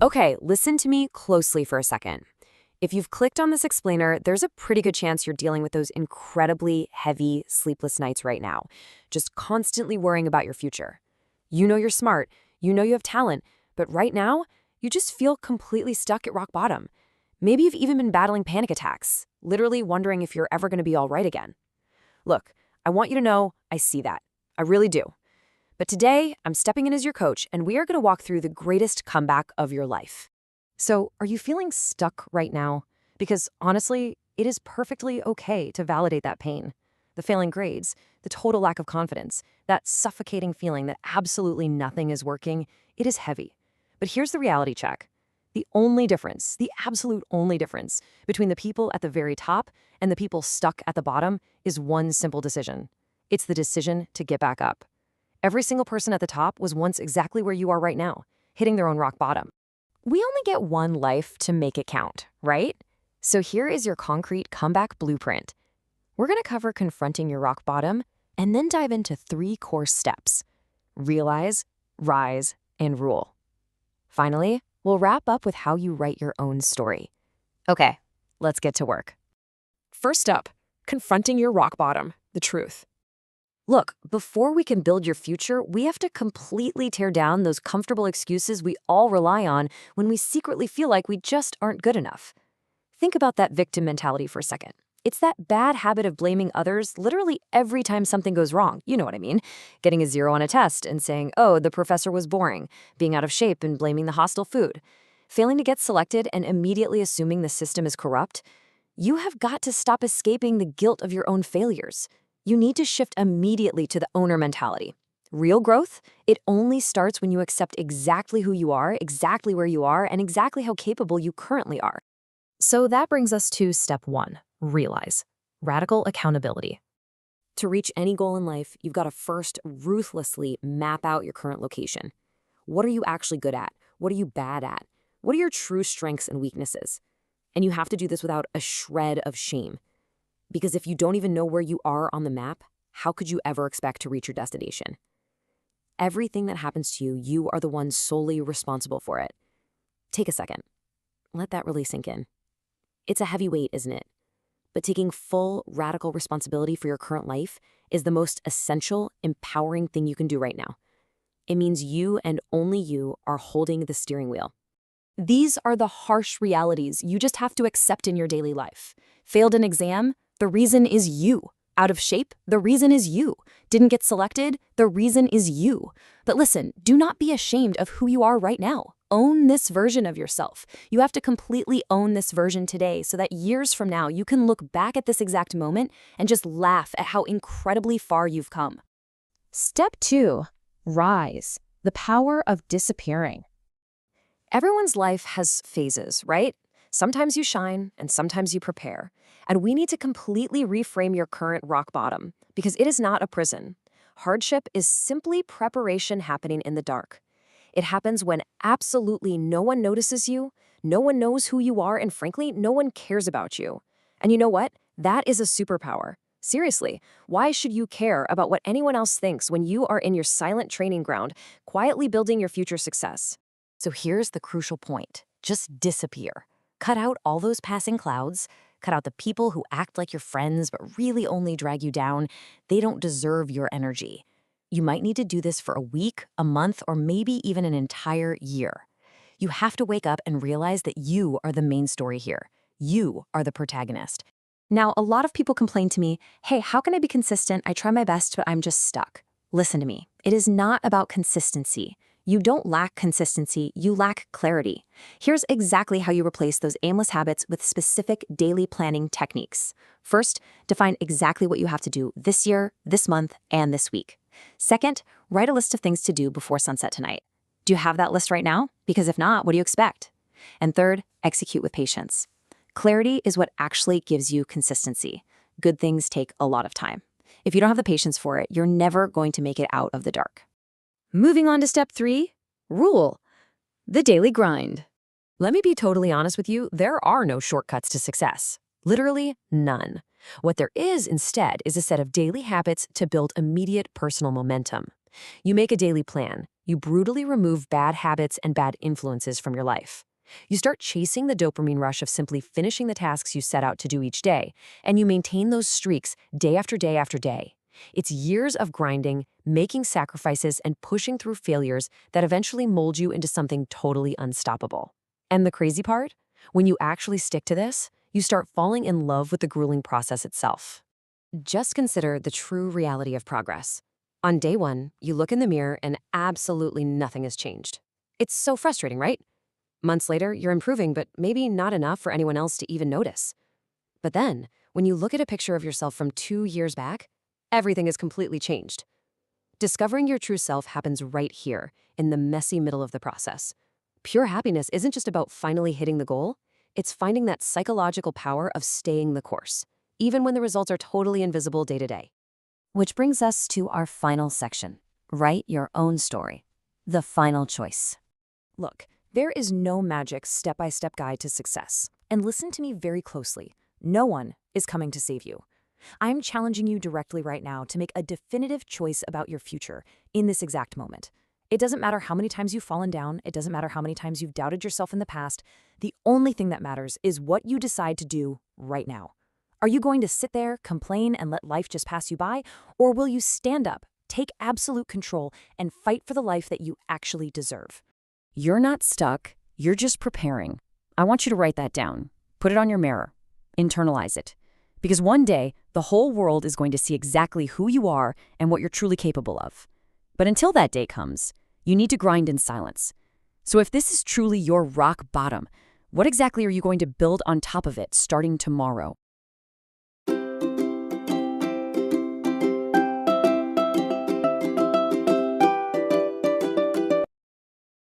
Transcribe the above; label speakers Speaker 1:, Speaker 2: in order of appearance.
Speaker 1: Okay, listen to me closely for a second. If you've clicked on this explainer, there's a pretty good chance you're dealing with those incredibly heavy, sleepless nights right now, just constantly worrying about your future. You know you're smart, you know you have talent, but right now, you just feel completely stuck at rock bottom. Maybe you've even been battling panic attacks, literally wondering if you're ever going to be all right again. Look, I want you to know I see that. I really do. But today, I'm stepping in as your coach, and we are going to walk through the greatest comeback of your life. So, are you feeling stuck right now? Because honestly, it is perfectly okay to validate that pain. The failing grades, the total lack of confidence, that suffocating feeling that absolutely nothing is working, it is heavy. But here's the reality check. The only difference, the absolute only difference between the people at the very top and the people stuck at the bottom is one simple decision. It's the decision to get back up. Every single person at the top was once exactly where you are right now, hitting their own rock bottom. We only get one life to make it count, right? So here is your concrete comeback blueprint. We're going to cover confronting your rock bottom and then dive into 3 core steps: realize, rise, and rule. Finally, we'll wrap up with how you write your own story. Okay, let's get to work.
Speaker 2: First up, confronting your rock bottom, the truth.
Speaker 1: Look, before we can build your future, we have to completely tear down those comfortable excuses we all rely on when we secretly feel like we just aren't good enough. Think about that victim mentality for a second. It's that bad habit of blaming others literally every time something goes wrong. You know what I mean? Getting a 0 on a test and saying, oh, the professor was boring, being out of shape and blaming the hostile food, failing to get selected and immediately assuming the system is corrupt. You have got to stop escaping the guilt of your own failures. You need to shift immediately to the owner mentality. Real growth, it only starts when you accept exactly who you are, exactly where you are, and exactly how capable you currently are.
Speaker 2: So that brings us to step 1, realize. Radical accountability.
Speaker 1: To reach any goal in life, you've got to first ruthlessly map out your current location. What are you actually good at? What are you bad at? What are your true strengths and weaknesses? And you have to do this without a shred of shame. Because if you don't even know where you are on the map, how could you ever expect to reach your destination? Everything that happens to you, you are the one solely responsible for it. Take a second. Let that really sink in. It's a heavy weight, isn't it? But taking full, radical responsibility for your current life is the most essential, empowering thing you can do right now. It means you and only you are holding the steering wheel. These are the harsh realities you just have to accept in your daily life. Failed an exam? The reason is you. Out of shape? The reason is you. Didn't get selected? The reason is you. But listen, do not be ashamed of who you are right now. Own this version of yourself. You have to completely own this version today so that years from now you can look back at this exact moment and just laugh at how incredibly far you've come.
Speaker 2: Step 2, rise. The power of disappearing.
Speaker 1: Everyone's life has phases, right? Sometimes you shine and sometimes you prepare. And we need to completely reframe your current rock bottom because it is not a prison. Hardship is simply preparation happening in the dark. It happens when absolutely no one notices you, no one knows who you are, and frankly, no one cares about you. And you know what? That is a superpower. Seriously, why should you care about what anyone else thinks when you are in your silent training ground, quietly building your future success? So here's the crucial point. Just disappear. Cut out all those passing clouds. Cut out the people who act like your friends but really only drag you down. They don't deserve your energy. You might need to do this for a week, a month, or maybe even an entire year. You have to wake up and realize that you are the main story here. You are the protagonist. Now, a lot of people complain to me, hey, how can I be consistent? I try my best, but I'm just stuck. Listen to me. It is not about consistency. You don't lack consistency, you lack clarity. Here's exactly how you replace those aimless habits with specific daily planning techniques. First, define exactly what you have to do this year, this month, and this week. Second, write a list of things to do before sunset tonight. Do you have that list right now? Because if not, what do you expect? And third, execute with patience. Clarity is what actually gives you consistency. Good things take a lot of time. If you don't have the patience for it, you're never going to make it out of the dark. Moving on to step 3, rule. The daily grind. Let me be totally honest with you, there are no shortcuts to success. Literally none. What there is instead is a set of daily habits to build immediate personal momentum. You make a daily plan. You brutally remove bad habits and bad influences from your life. You start chasing the dopamine rush of simply finishing the tasks you set out to do each day, and you maintain those streaks day after day after day. It's years of grinding, making sacrifices, and pushing through failures that eventually mold you into something totally unstoppable. And the crazy part? When you actually stick to this, you start falling in love with the grueling process itself. Just consider the true reality of progress. On day one, you look in the mirror and absolutely nothing has changed. It's so frustrating, right? Months later, you're improving, but maybe not enough for anyone else to even notice. But then, when you look at a picture of yourself from 2 years back, everything has completely changed. Discovering your true self happens right here, in the messy middle of the process. Pure happiness isn't just about finally hitting the goal, it's finding that psychological power of staying the course, even when the results are totally invisible day to day. Which brings us to our final section. Write your own story. The final choice.
Speaker 2: Look, there is no magic step-by-step guide to success. And listen to me very closely. No one is coming to save you. I'm challenging you directly right now to make a definitive choice about your future in this exact moment. It doesn't matter how many times you've fallen down. It doesn't matter how many times you've doubted yourself in the past. The only thing that matters is what you decide to do right now. Are you going to sit there, complain, and let life just pass you by? Or will you stand up, take absolute control, and fight for the life that you actually deserve?
Speaker 1: You're not stuck, you're just preparing. I want you to write that down. Put it on your mirror. Internalize it. Because one day, the whole world is going to see exactly who you are and what you're truly capable of. But until that day comes, you need to grind in silence. So if this is truly your rock bottom, what exactly are you going to build on top of it starting tomorrow?